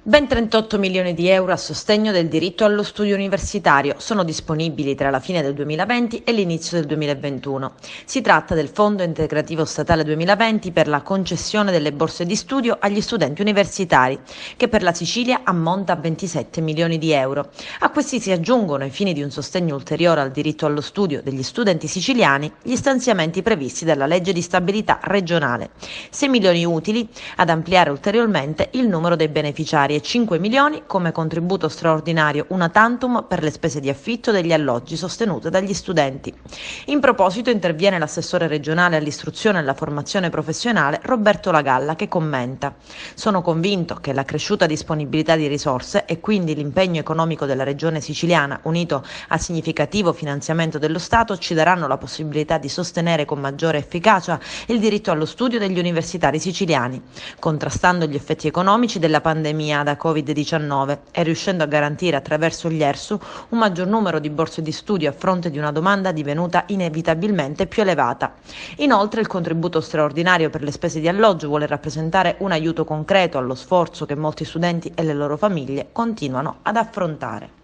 Ben 38 milioni di euro a sostegno del diritto allo studio universitario sono disponibili tra la fine del 2020 e l'inizio del 2021. Si tratta del Fondo Integrativo Statale 2020 per la concessione delle borse di studio agli studenti universitari, che per la Sicilia ammonta a 27 milioni di euro. A questi si aggiungono, ai fini di un sostegno ulteriore al diritto allo studio degli studenti siciliani, gli stanziamenti previsti dalla legge di stabilità regionale. 6 milioni utili ad ampliare ulteriormente il numero dei beneficiari e 5 milioni come contributo straordinario una tantum per le spese di affitto degli alloggi sostenute dagli studenti. In proposito interviene l'assessore regionale all'istruzione e alla formazione professionale Roberto Lagalla, che commenta: sono convinto che la cresciuta disponibilità di risorse e quindi l'impegno economico della regione siciliana, unito al significativo finanziamento dello Stato, ci daranno la possibilità di sostenere con maggiore efficacia il diritto allo studio degli universitari siciliani, contrastando gli effetti economici della pandemia da Covid-19 e riuscendo a garantire attraverso gli ERSU un maggior numero di borse di studio a fronte di una domanda divenuta inevitabilmente più elevata. Inoltre il contributo straordinario per le spese di alloggio vuole rappresentare un aiuto concreto allo sforzo che molti studenti e le loro famiglie continuano ad affrontare.